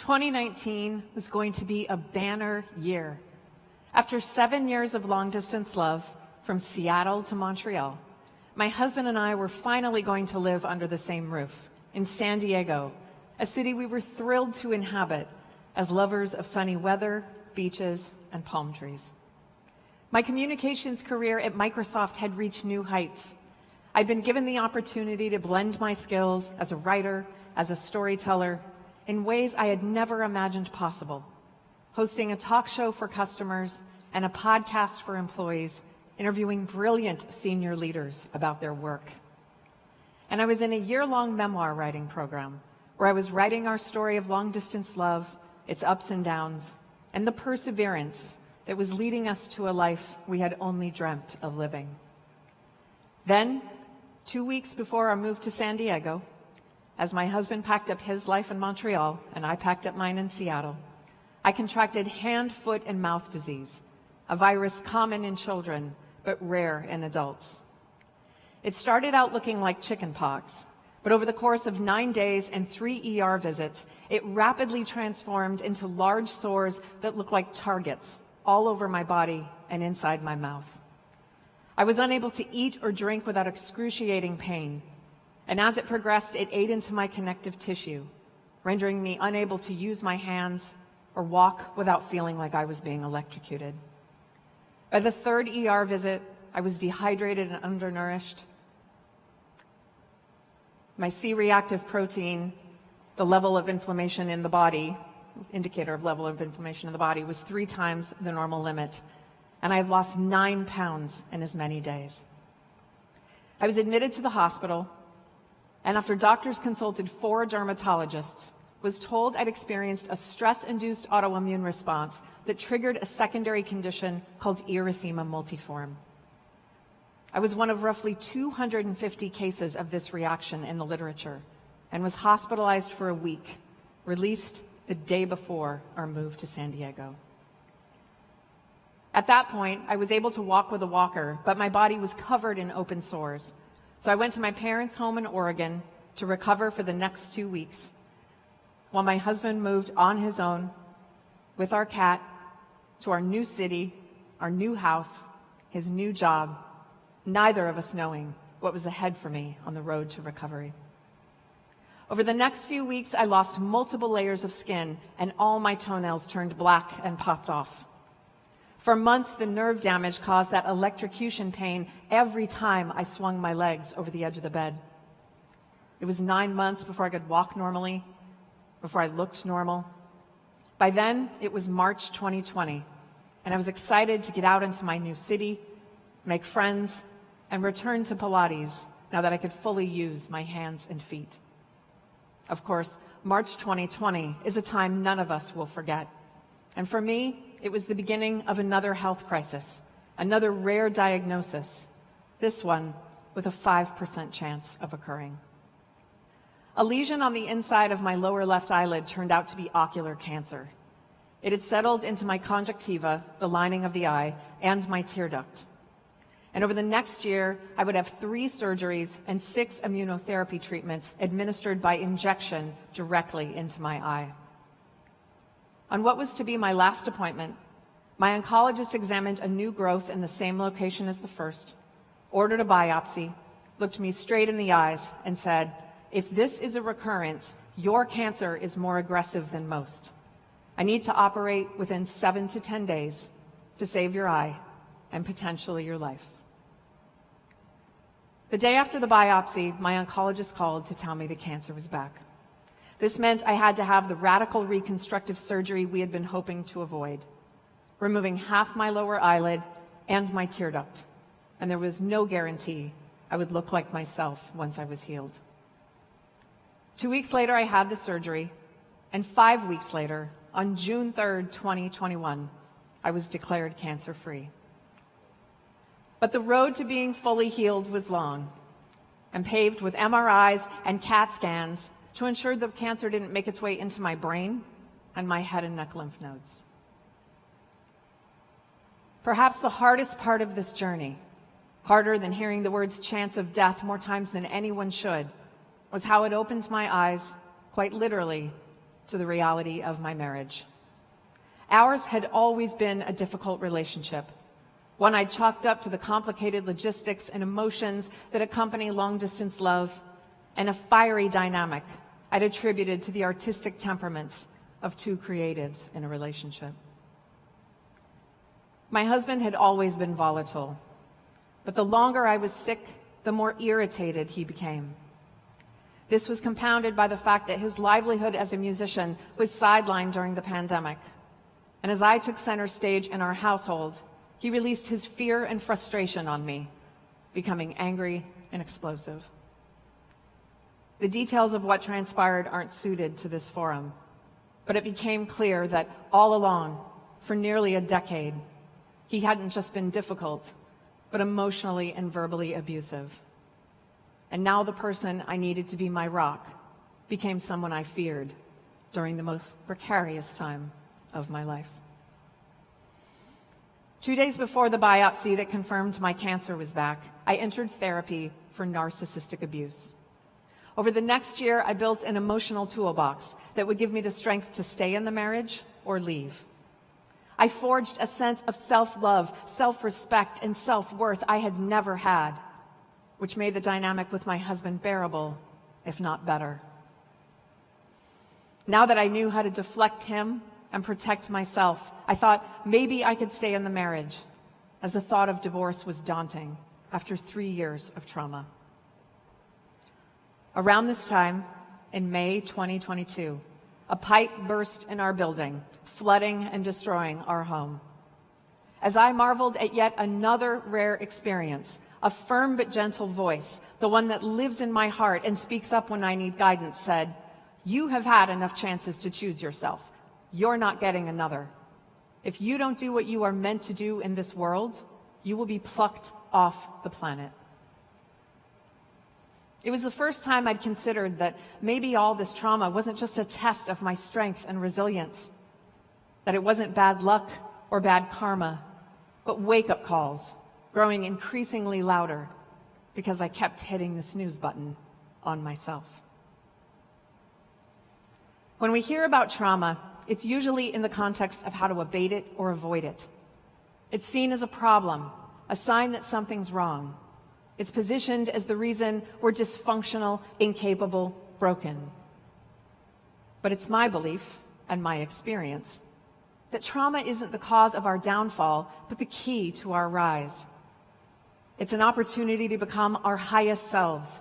2019 was going to be a banner year. After 7 years of long-distance love, from Seattle to Montreal, my husband and I were finally going to live under the same roof in San Diego, a city we were thrilled to inhabit as lovers of sunny weather, beaches, and palm trees. My communications career at Microsoft had reached new heights. I'd been given the opportunity to blend my skills as a writer, as a storyteller, in ways I had never imagined possible, hosting a talk show for customers and a podcast for employees, interviewing brilliant senior leaders about their work. And I was in a year-long memoir writing program where I was writing our story of long-distance love, its ups and downs, and the perseverance that was leading us to a life we had only dreamt of living. Then, 2 weeks before our move to San Diego, as my husband packed up his life in Montreal and I packed up mine in Seattle, I contracted hand, foot, and mouth disease, a virus common in children but rare in adults. It started out looking like chickenpox, but over the course of 9 days and 3 ER visits, it rapidly transformed into large sores that looked like targets all over my body and inside my mouth. I was unable to eat or drink without excruciating pain, and as it progressed, it ate into my connective tissue, rendering me unable to use my hands or walk without feeling like I was being electrocuted. By the 3rd ER visit, I was dehydrated and undernourished. My C-reactive protein, the level of inflammation in the body, indicator of level of inflammation in the body, was 3 times the normal limit, and I had lost 9 pounds in as many days. I was admitted to the hospital, and after doctors consulted 4 dermatologists, was told I'd experienced a stress-induced autoimmune response that triggered a secondary condition called erythema multiforme. I was one of roughly 250 cases of this reaction in the literature and was hospitalized for a week, released the day before our move to San Diego. At that point, I was able to walk with a walker, but my body was covered in open sores. So I went to my parents' home in Oregon to recover for the next 2 weeks, while my husband moved on his own with our cat to our new city, our new house, his new job, neither of us knowing what was ahead for me on the road to recovery. Over the next few weeks, I lost multiple layers of skin, and all my toenails turned black and popped off. For months, the nerve damage caused that electrocution pain every time I swung my legs over the edge of the bed. It was 9 months before I could walk normally, before I looked normal. By then, it was March 2020, and I was excited to get out into my new city, make friends, and return to Pilates now that I could fully use my hands and feet. Of course, March 2020 is a time none of us will forget. And for me, it was the beginning of another health crisis, another rare diagnosis, this one with a 5% chance of occurring. A lesion on the inside of my lower left eyelid turned out to be ocular cancer. It had settled into my conjunctiva, the lining of the eye, and my tear duct. And over the next year, I would have 3 surgeries and 6 immunotherapy treatments administered by injection directly into my eye. On what was to be my last appointment, my oncologist examined a new growth in the same location as the first, ordered a biopsy, looked me straight in the eyes, and said, "If this is a recurrence, your cancer is more aggressive than most. I need to operate within 7 to 10 days to save your eye and potentially your life." The day after the biopsy, my oncologist called to tell me the cancer was back. This meant I had to have the radical reconstructive surgery we had been hoping to avoid, removing half my lower eyelid and my tear duct, and there was no guarantee I would look like myself once I was healed. 2 weeks later, I had the surgery, and 5 weeks later, on June 3rd, 2021, I was declared cancer-free. But the road to being fully healed was long and paved with MRIs and CAT scans to ensure the cancer didn't make its way into my brain and my head and neck lymph nodes. Perhaps the hardest part of this journey, harder than hearing the words chance of death more times than anyone should, was how it opened my eyes, quite literally, to the reality of my marriage. Ours had always been a difficult relationship, one I chalked up to the complicated logistics and emotions that accompany long-distance love, and a fiery dynamic I'd attributed to the artistic temperaments of two creatives in a relationship. My husband had always been volatile, but the longer I was sick, the more irritated he became. This was compounded by the fact that his livelihood as a musician was sidelined during the pandemic. And as I took center stage in our household, he released his fear and frustration on me, becoming angry and explosive. The details of what transpired aren't suited to this forum, but it became clear that all along, for nearly a decade, he hadn't just been difficult, but emotionally and verbally abusive. And now the person I needed to be my rock became someone I feared during the most precarious time of my life. 2 days before the biopsy that confirmed my cancer was back, I entered therapy for narcissistic abuse. Over the next year, I built an emotional toolbox that would give me the strength to stay in the marriage or leave. I forged a sense of self-love, self-respect, and self-worth I had never had, which made the dynamic with my husband bearable, if not better. Now that I knew how to deflect him and protect myself, I thought maybe I could stay in the marriage, as the thought of divorce was daunting after 3 years of trauma. Around this time, in May 2022, a pipe burst in our building, flooding and destroying our home. As I marveled at yet another rare experience, a firm but gentle voice, the one that lives in my heart and speaks up when I need guidance, said, "You have had enough chances to choose yourself. You're not getting another. If you don't do what you are meant to do in this world, you will be plucked off the planet." It was the first time I'd considered that maybe all this trauma wasn't just a test of my strength and resilience, that it wasn't bad luck or bad karma, but wake-up calls, growing increasingly louder because I kept hitting the snooze button on myself. When we hear about trauma, it's usually in the context of how to abate it or avoid it. It's seen as a problem, a sign that something's wrong. It's positioned as the reason we're dysfunctional, incapable, broken. But it's my belief and my experience that trauma isn't the cause of our downfall, but the key to our rise. It's an opportunity to become our highest selves,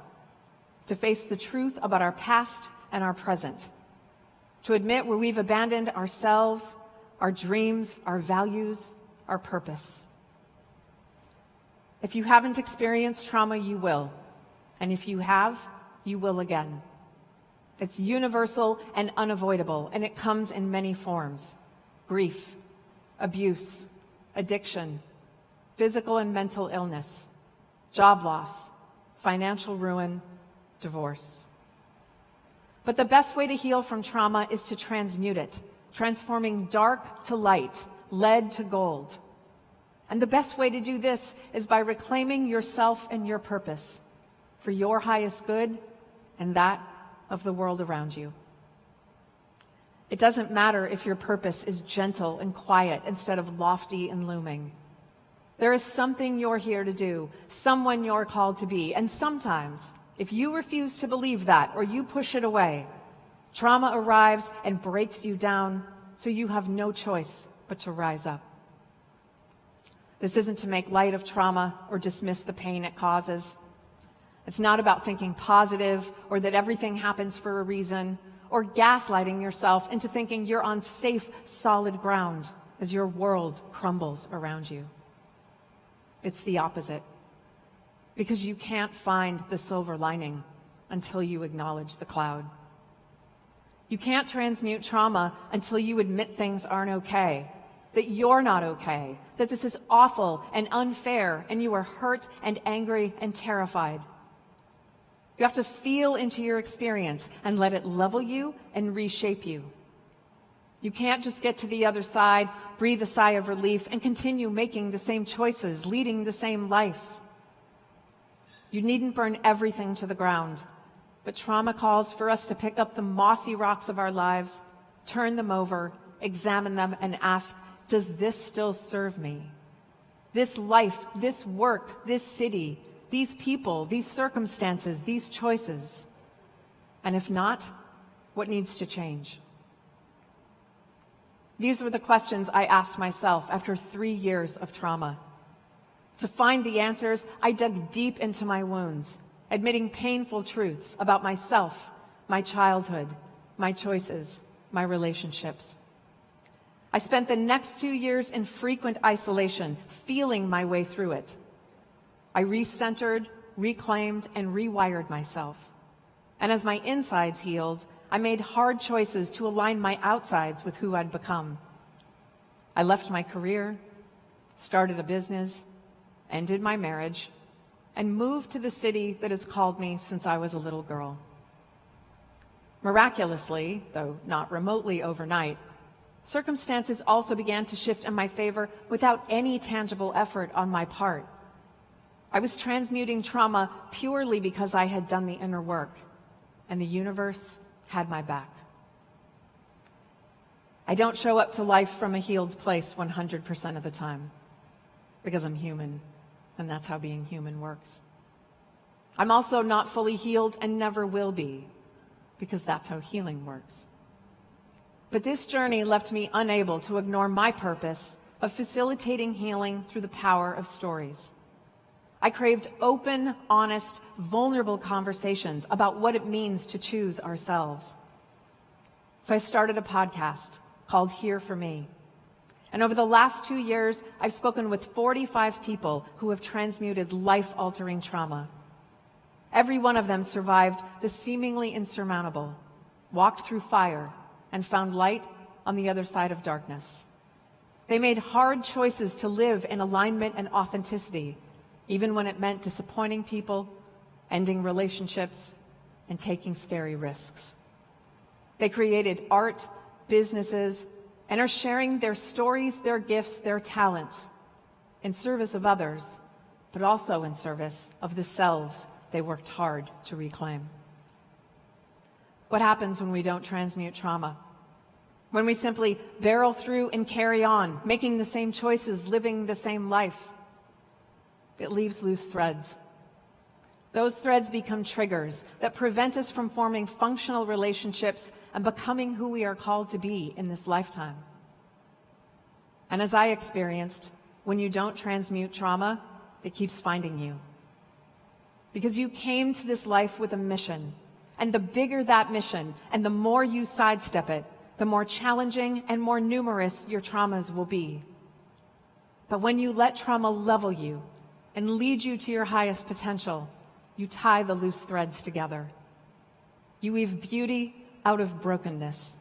to face the truth about our past and our present, to admit where we've abandoned ourselves, our dreams, our values, our purpose. If you haven't experienced trauma, you will. And if you have, you will again. It's universal and unavoidable, and it comes in many forms: grief, abuse, addiction, physical and mental illness, job loss, financial ruin, divorce. But the best way to heal from trauma is to transmute it, transforming dark to light, lead to gold. And the best way to do this is by reclaiming yourself and your purpose for your highest good and that of the world around you. It doesn't matter if your purpose is gentle and quiet instead of lofty and looming. There is something you're here to do, someone you're called to be, and sometimes, if you refuse to believe that or you push it away, trauma arrives and breaks you down, so you have no choice but to rise up. This isn't to make light of trauma or dismiss the pain it causes. It's not about thinking positive or that everything happens for a reason, or gaslighting yourself into thinking you're on safe, solid ground as your world crumbles around you. It's the opposite, because you can't find the silver lining until you acknowledge the cloud. You can't transmute trauma until you admit things aren't okay, that you're not okay, that this is awful and unfair, and you are hurt and angry and terrified. You have to feel into your experience and let it level you and reshape you. You can't just get to the other side, breathe a sigh of relief, and continue making the same choices, leading the same life. You needn't burn everything to the ground, but trauma calls for us to pick up the mossy rocks of our lives turn them over, examine them, and ask, does this still serve me? This life, this work, this city, these people, these circumstances, these choices. And if not, what needs to change? These were the questions I asked myself after 3 years of trauma. To find the answers, I dug deep into my wounds, admitting painful truths about myself, my childhood, my choices, my relationships. I spent the next 2 years in frequent isolation, feeling my way through it. I recentered, reclaimed, and rewired myself. And as my insides healed, I made hard choices to align my outsides with who I'd become. I left my career, started a business, ended my marriage, and moved to the city that has called me since I was a little girl. Miraculously, though not remotely overnight, circumstances also began to shift in my favor without any tangible effort on my part. I was transmuting trauma purely because I had done the inner work, and the universe had my back. I don't show up to life from a healed place 100% of the time, because I'm human, and that's how being human works. I'm also not fully healed and never will be, because that's how healing works. But this journey left me unable to ignore my purpose of facilitating healing through the power of stories. I craved open, honest, vulnerable conversations about what it means to choose ourselves. So I started a podcast called Here for Me. And over the last 2 years, I've spoken with 45 people who have transmuted life-altering trauma. Every one of them survived the seemingly insurmountable, walked through fire, and found light on the other side of darkness. They made hard choices to live in alignment and authenticity, even when it meant disappointing people, ending relationships, and taking scary risks. They created art, businesses, and are sharing their stories, their gifts, their talents in service of others, but also in service of the selves they worked hard to reclaim. What happens when we don't transmute trauma? When we simply barrel through and carry on, making the same choices, living the same life? It leaves loose threads. Those threads become triggers that prevent us from forming functional relationships and becoming who we are called to be in this lifetime. And as I experienced, when you don't transmute trauma, it keeps finding you. Because you came to this life with a mission, and the bigger that mission and the more you sidestep it, the more challenging and more numerous your traumas will be. But when you let trauma level you and lead you to your highest potential, you tie the loose threads together. You weave beauty out of brokenness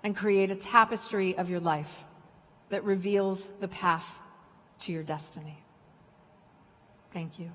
and create a tapestry of your life that reveals the path to your destiny. Thank you.